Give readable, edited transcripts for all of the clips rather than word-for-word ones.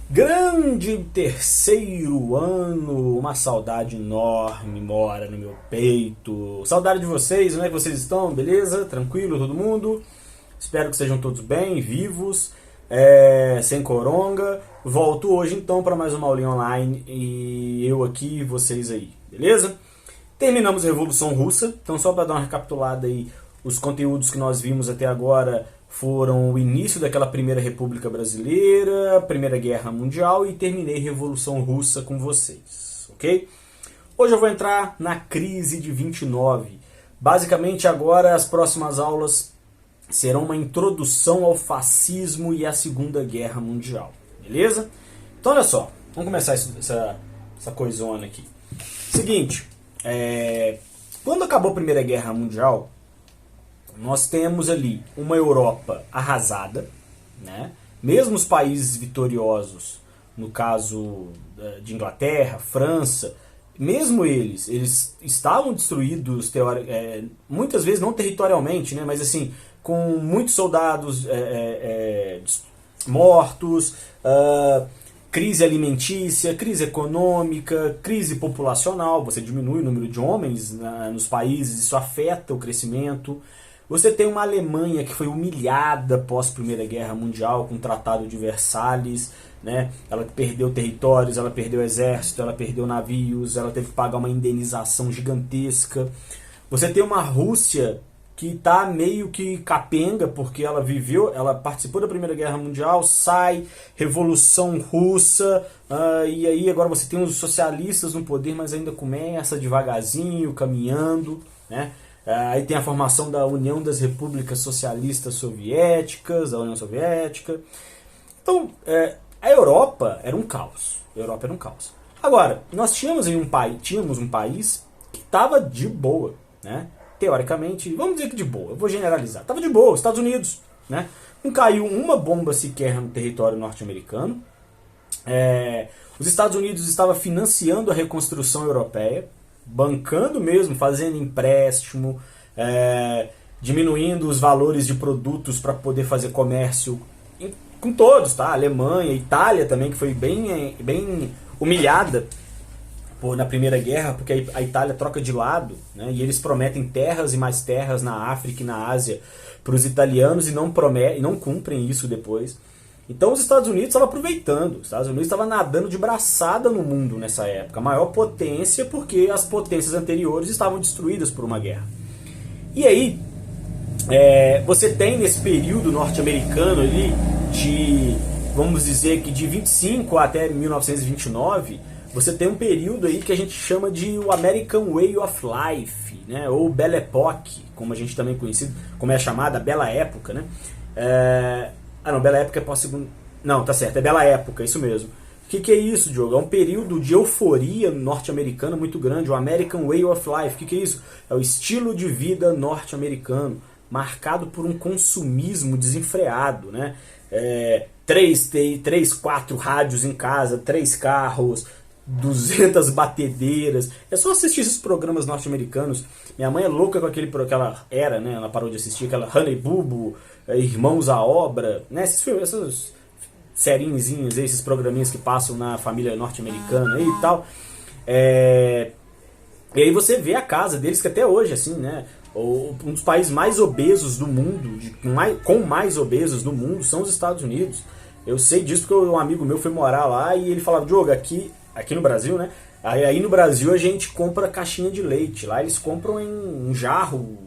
Grande terceiro ano, uma saudade enorme mora no meu peito. Saudade de vocês, como é que vocês estão? Beleza? Tranquilo todo mundo? Espero que sejam todos bem, vivos, sem coronga. Volto hoje então para mais uma aulinha online e eu aqui e vocês aí, beleza? Terminamos a Revolução Russa, então só para dar uma recapitulada aí, os conteúdos que nós vimos até agora foram o início daquela Primeira República Brasileira, Primeira Guerra Mundial e terminei a Revolução Russa com vocês, ok? Hoje eu vou entrar na crise de 29. Basicamente agora as próximas aulas serão uma introdução ao fascismo e à Segunda Guerra Mundial, beleza? Então olha só, vamos começar essa coisona aqui. Seguinte, quando acabou a Primeira Guerra Mundial, nós temos ali uma Europa arrasada, né? Mesmo os países vitoriosos, no caso de Inglaterra, França, mesmo eles estavam destruídos, muitas vezes não territorialmente, né? Mas assim, com muitos soldados mortos, crise alimentícia, crise econômica, crise populacional, você diminui o número de homens nos países, isso afeta o crescimento. Você tem uma Alemanha que foi humilhada pós Primeira Guerra Mundial com o Tratado de Versalhes, né? Ela perdeu territórios, ela perdeu exército, ela perdeu navios, ela teve que pagar uma indenização gigantesca. Você tem uma Rússia que está meio que capenga porque ela participou da Primeira Guerra Mundial, sai, Revolução Russa, e aí agora você tem os socialistas no poder, mas ainda começa devagarzinho, caminhando, né? Aí tem a formação da União das Repúblicas Socialistas Soviéticas, da União Soviética. Então, a Europa era um caos. Agora, nós tínhamos um país que estava de boa, né? Teoricamente, vamos dizer que de boa, eu vou generalizar. Estava de boa, Estados Unidos, né? Não caiu uma bomba sequer no território norte-americano. Os Estados Unidos estavam financiando a reconstrução europeia, bancando mesmo, fazendo empréstimo, diminuindo os valores de produtos para poder fazer comércio com todos, tá? Alemanha, Itália também, que foi bem humilhada na Primeira Guerra, porque a Itália troca de lado, né? E eles prometem terras e mais terras na África e na Ásia para os italianos e não cumprem isso depois. Então os Estados Unidos estavam aproveitando, os Estados Unidos estavam nadando de braçada no mundo nessa época, a maior potência porque as potências anteriores estavam destruídas por uma guerra. E aí, você tem nesse período norte-americano ali, vamos dizer que de 25 até 1929, você tem um período aí que a gente chama de o American Way of Life, né? Ou Belle Époque, como a gente também conhecido, como é chamada, Bela Época, né? Não, Bela Época é pós-segunda... Não, tá certo, é Bela Época, isso mesmo. O que é isso, Diogo? É um período de euforia norte-americana muito grande, o American Way of Life. O que é isso? É o estilo de vida norte-americano, marcado por um consumismo desenfreado, né? 4 rádios em casa, 3 carros, 200 batedeiras. É só assistir esses programas norte-americanos. Minha mãe é louca com aquela era, né? Ela parou de assistir aquela Honey Boo Boo, Irmãos à Obra, né? Essas serinzinhas, esses programinhas que passam na família norte-americana e tal. E aí você vê a casa deles, que até hoje, assim, né? Um dos países mais obesos do mundo, com mais obesos do mundo, são os Estados Unidos. Eu sei disso porque um amigo meu foi morar lá e ele falava, Diogo, aqui no Brasil, né? Aí no Brasil a gente compra caixinha de leite. Lá eles compram em um jarro,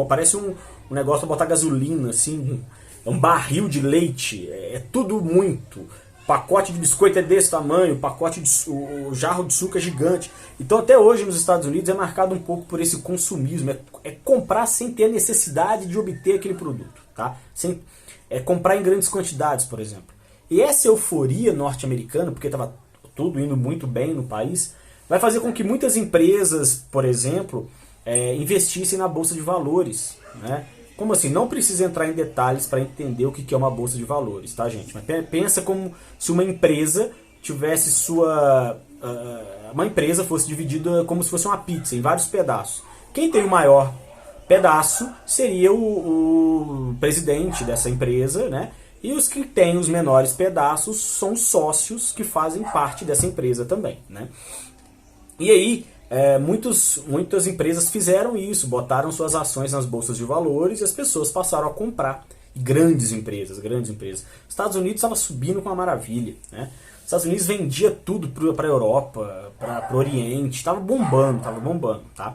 parece um negócio pra botar gasolina, assim, um barril de leite. É tudo muito. Pacote de biscoito é desse tamanho, o jarro de suco é gigante. Então até hoje nos Estados Unidos é marcado um pouco por esse consumismo. É comprar sem ter a necessidade de obter aquele produto, tá? É comprar em grandes quantidades, por exemplo. E essa euforia norte-americana, porque estava tudo indo muito bem no país, vai fazer com que muitas empresas, por exemplo, investissem na Bolsa de Valores, né? Como assim? Não precisa entrar em detalhes para entender o que é uma Bolsa de Valores, tá, gente? Mas pensa como se uma empresa tivesse uma empresa fosse dividida como se fosse uma pizza, em vários pedaços. Quem tem o maior pedaço seria o presidente dessa empresa, né? E os que têm os menores pedaços são sócios que fazem parte dessa empresa também, né? E aí, muitas empresas fizeram isso, botaram suas ações nas bolsas de valores e as pessoas passaram a comprar. Grandes empresas, grandes empresas. Estados Unidos estava subindo com uma maravilha, né? Estados Unidos vendia tudo para a Europa, para o Oriente, estava bombando, tá?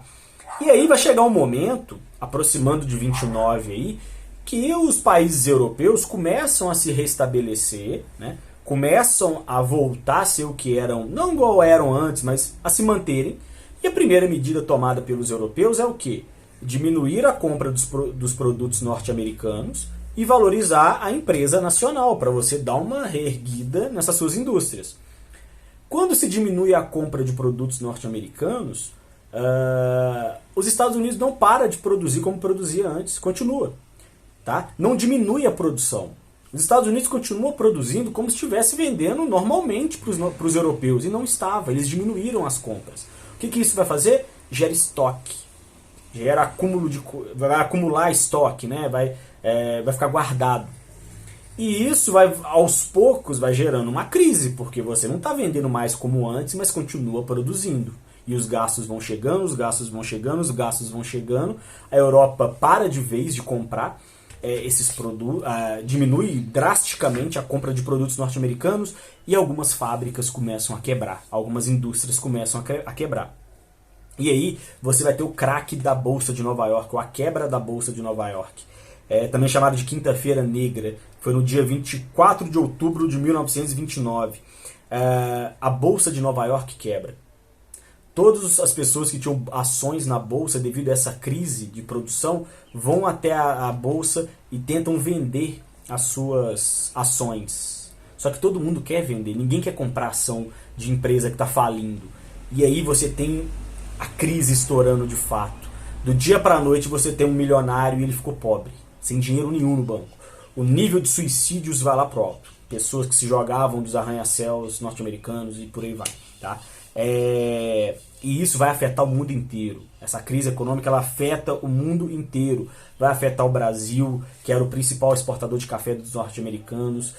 E aí vai chegar um momento, aproximando de 29 aí, que os países europeus começam a se restabelecer, né? Começam a voltar a ser o que eram, não igual eram antes, mas a se manterem. E a primeira medida tomada pelos europeus é o quê? Diminuir a compra dos produtos norte-americanos e valorizar a empresa nacional, para você dar uma reerguida nessas suas indústrias. Quando se diminui a compra de produtos norte-americanos, os Estados Unidos não para de produzir como produzia antes, continua. Tá? Não diminui a produção. Os Estados Unidos continuam produzindo como se estivesse vendendo normalmente para os europeus, e não estava, eles diminuíram as compras. O que isso vai fazer? Gera estoque. Gera vai acumular estoque, né? Vai ficar guardado. E isso aos poucos vai gerando uma crise, porque você não está vendendo mais como antes, mas continua produzindo. E os gastos vão chegando, os gastos vão chegando, os gastos vão chegando. A Europa para de vez de comprar esses produtos, diminui drasticamente a compra de produtos norte-americanos e algumas fábricas começam a quebrar, algumas indústrias começam a quebrar. E aí você vai ter o craque da Bolsa de Nova York, ou a quebra da Bolsa de Nova York. Também chamado de Quinta-feira Negra. Foi no dia 24 de outubro de 1929. A Bolsa de Nova York quebra. Todas as pessoas que tinham ações na Bolsa devido a essa crise de produção vão até a Bolsa e tentam vender as suas ações. Só que todo mundo quer vender, ninguém quer comprar ação de empresa que está falindo. E aí você tem a crise estourando de fato. Do dia para a noite você tem um milionário e ele ficou pobre, sem dinheiro nenhum no banco. O nível de suicídios vai lá pro alto. Pessoas que se jogavam dos arranha-céus norte-americanos e por aí vai. Tá? E isso vai afetar o mundo inteiro. Essa crise econômica ela afeta o mundo inteiro. Vai afetar o Brasil, que era o principal exportador de café dos norte-americanos.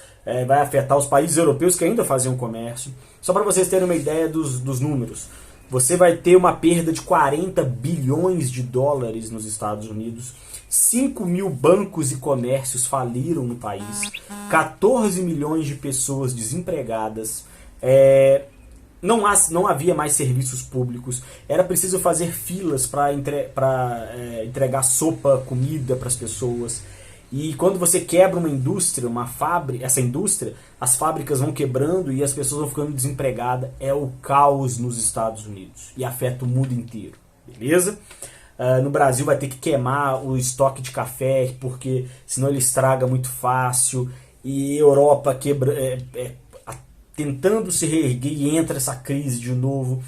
Vai afetar os países europeus que ainda faziam comércio. Só para vocês terem uma ideia dos números. Você vai ter uma perda de 40 bilhões de dólares nos Estados Unidos. 5 mil bancos e comércios faliram no país. 14 milhões de pessoas desempregadas. Não havia mais serviços públicos. Era preciso fazer filas para entregar sopa, comida para as pessoas. E quando você quebra uma indústria, uma fábrica, essa indústria, as fábricas vão quebrando e as pessoas vão ficando desempregadas. É o caos nos Estados Unidos e afeta o mundo inteiro. Beleza? No Brasil vai ter que queimar o estoque de café, porque senão ele estraga muito fácil. E Europa tentando se reerguer e entra essa crise de novo.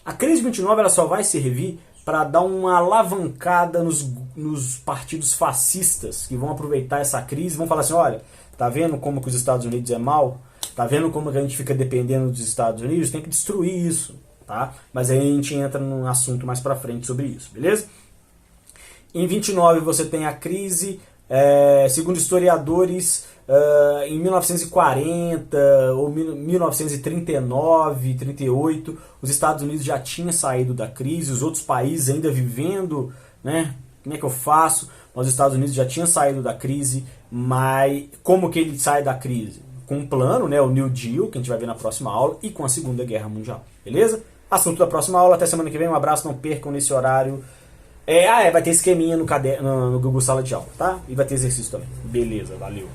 A crise de 29 ela só vai servir para dar uma alavancada nos partidos fascistas que vão aproveitar essa crise e vão falar assim, olha, tá vendo como que os Estados Unidos é mal? Tá vendo como que a gente fica dependendo dos Estados Unidos? Tem que destruir isso, tá? Mas aí a gente entra num assunto mais para frente sobre isso, beleza? Em 29 você tem a crise, segundo historiadores, em 1940 ou 1939, 38, os Estados Unidos já tinham saído da crise, os outros países ainda vivendo, né? Como é que eu faço? Mas os Estados Unidos já tinham saído da crise, mas como que ele sai da crise? Com um plano, né? O New Deal, que a gente vai ver na próxima aula, e com a Segunda Guerra Mundial, beleza? Assunto da próxima aula, até semana que vem, um abraço, não percam nesse horário. Vai ter esqueminha no Google Sala de Aula, tá? E vai ter exercício também. Beleza, valeu.